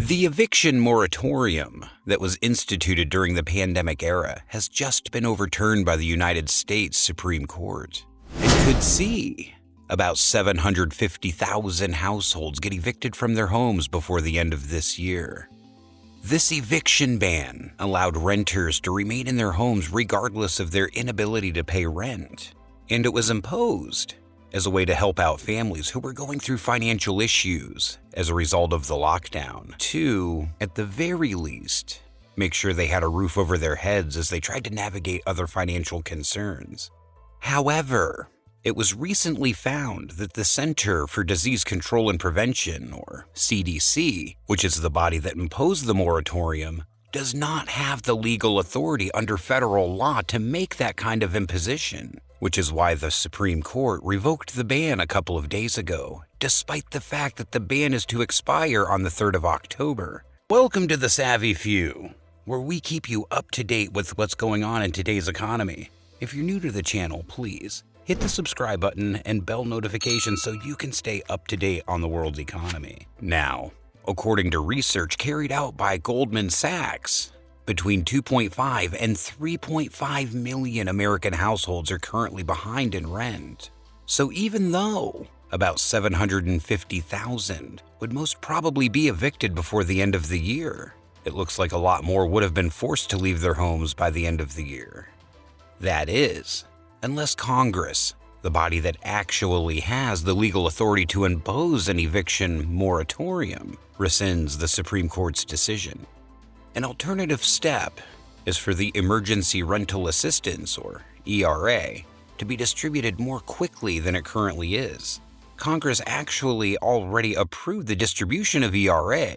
The eviction moratorium that was instituted during the pandemic era has just been overturned by the United States Supreme Court and could see about 750,000 households get evicted from their homes before the end of this year. This eviction ban allowed renters to remain in their homes regardless of their inability to pay rent, and it was imposed as a way to help out families who were going through financial issues as a result of the lockdown, to, at the very least, make sure they had a roof over their heads as they tried to navigate other financial concerns. However, it was recently found that the Center for Disease Control and Prevention, or CDC, which is the body that imposed the moratorium, does not have the legal authority under federal law to make that kind of imposition, which is why the Supreme Court revoked the ban a couple of days ago, despite the fact that the ban is to expire on the 3rd of October. Welcome to the Savvy Few, where we keep you up to date with what's going on in today's economy. If you're new to the channel, please hit the subscribe button and bell notification so you can stay up to date on the world's economy. Now, according to research carried out by Goldman Sachs, between 2.5 and 3.5 million American households are currently behind in rent. So even though about 750,000 would most probably be evicted before the end of the year, it looks like a lot more would have been forced to leave their homes by the end of the year. That is, unless Congress, the body that actually has the legal authority to impose an eviction moratorium, rescinds the Supreme Court's decision. An alternative step is for the Emergency Rental Assistance, or ERA, to be distributed more quickly than it currently is. Congress actually already approved the distribution of ERA.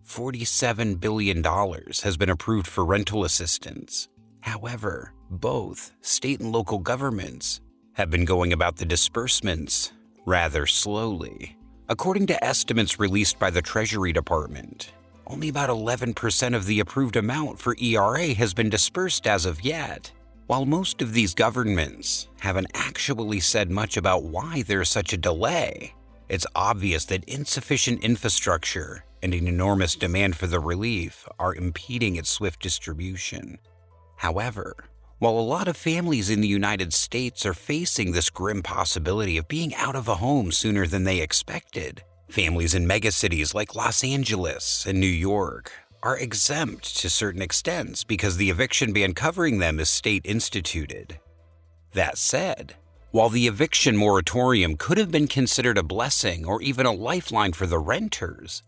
$47 billion has been approved for rental assistance. However, both state and local governments have been going about the disbursements rather slowly. According to estimates released by the Treasury Department, only about 11% of the approved amount for ERA has been dispersed as of yet. While most of these governments haven't actually said much about why there's such a delay, it's obvious that insufficient infrastructure and an enormous demand for the relief are impeding its swift distribution. However, while a lot of families in the United States are facing this grim possibility of being out of a home sooner than they expected, families in megacities like Los Angeles and New York are exempt to certain extents because the eviction ban covering them is state-instituted. That said, while the eviction moratorium could have been considered a blessing or even a lifeline for the renters,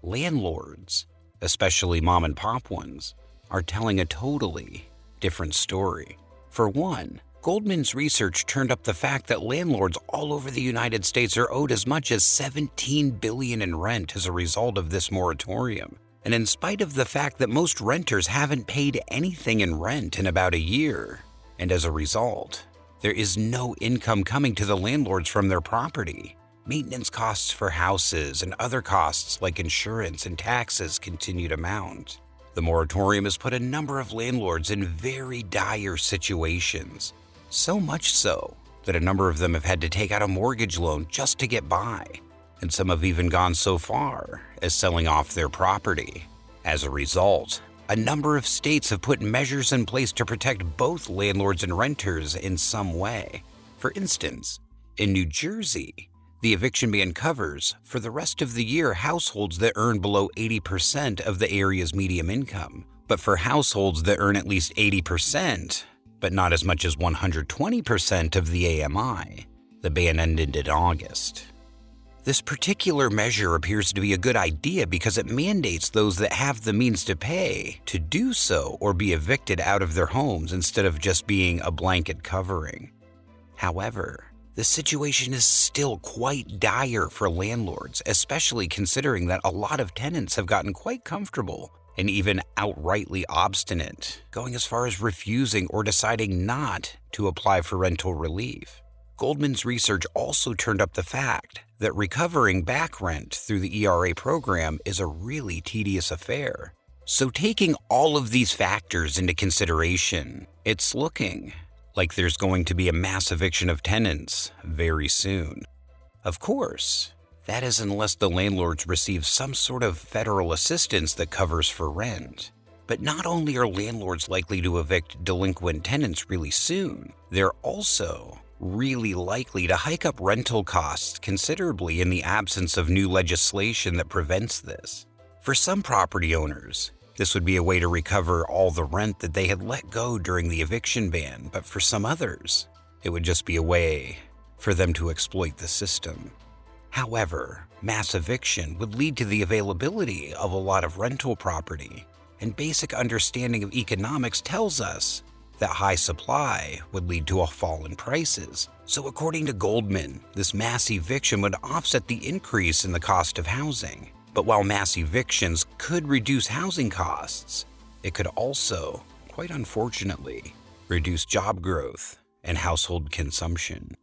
landlords, especially mom-and-pop ones, are telling a totally different story. For one, Goldman's research turned up the fact that landlords all over the United States are owed as much as $17 billion in rent as a result of this moratorium. And in spite of the fact that most renters haven't paid anything in rent in about a year, and as a result, there is no income coming to the landlords from their property. Maintenance costs for houses and other costs like insurance and taxes continue to mount. The moratorium has put a number of landlords in very dire situations, so much so that a number of them have had to take out a mortgage loan just to get by, and some have even gone so far as selling off their property. As a result, a number of states have put measures in place to protect both landlords and renters in some way. For instance, in New Jersey, the eviction ban covers, for the rest of the year, households that earn below 80% of the area's median income. But for households that earn at least 80%, but not as much as 120% of the AMI, the ban ended in August. This particular measure appears to be a good idea because it mandates those that have the means to pay to do so or be evicted out of their homes instead of just being a blanket covering. However, the situation is still quite dire for landlords, especially considering that a lot of tenants have gotten quite comfortable and even outrightly obstinate, going as far as refusing or deciding not to apply for rental relief. Goldman's research also turned up the fact that recovering back rent through the ERA program is a really tedious affair. So taking all of these factors into consideration, it's looking like there's going to be a mass eviction of tenants very soon. Of course, That is, unless the landlords receive some sort of federal assistance that covers for rent. But not only are landlords likely to evict delinquent tenants really soon, they're also really likely to hike up rental costs considerably in the absence of new legislation that prevents this. For some property owners, this would be a way to recover all the rent that they had let go during the eviction ban, but for some others, it would just be a way for them to exploit the system. However, mass eviction would lead to the availability of a lot of rental property, and basic understanding of economics tells us that high supply would lead to a fall in prices. So according to Goldman, this mass eviction would offset the increase in the cost of housing. But while mass evictions could reduce housing costs, it could also, quite unfortunately, reduce job growth and household consumption.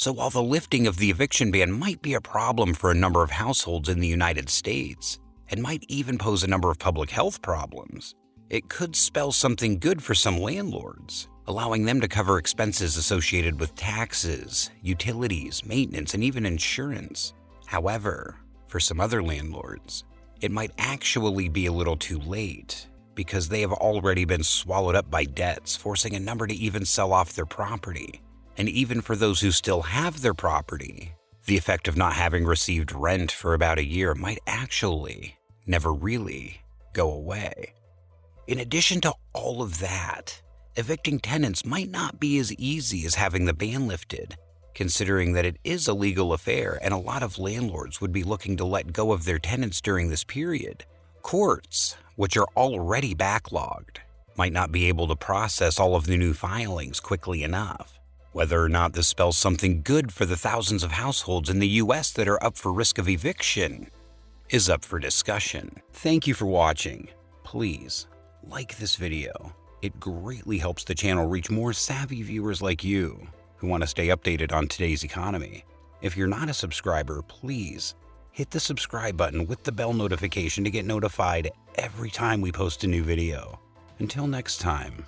So while the lifting of the eviction ban might be a problem for a number of households in the United States, and might even pose a number of public health problems, it could spell something good for some landlords, allowing them to cover expenses associated with taxes, utilities, maintenance, and even insurance. However, for some other landlords, it might actually be a little too late because they have already been swallowed up by debts, forcing a number to even sell off their property. And even for those who still have their property, the effect of not having received rent for about a year might actually never really go away. In addition to all of that, evicting tenants might not be as easy as having the ban lifted, considering that it is a legal affair and a lot of landlords would be looking to let go of their tenants during this period. Courts, which are already backlogged, might not be able to process all of the new filings quickly enough. Whether or not this spells something good for the thousands of households in the US that are up for risk of eviction is up for discussion. Thank you for watching. Please like this video. It greatly helps the channel reach more savvy viewers like you who want to stay updated on today's economy. If you're not a subscriber, please hit the subscribe button with the bell notification to get notified every time we post a new video. Until next time.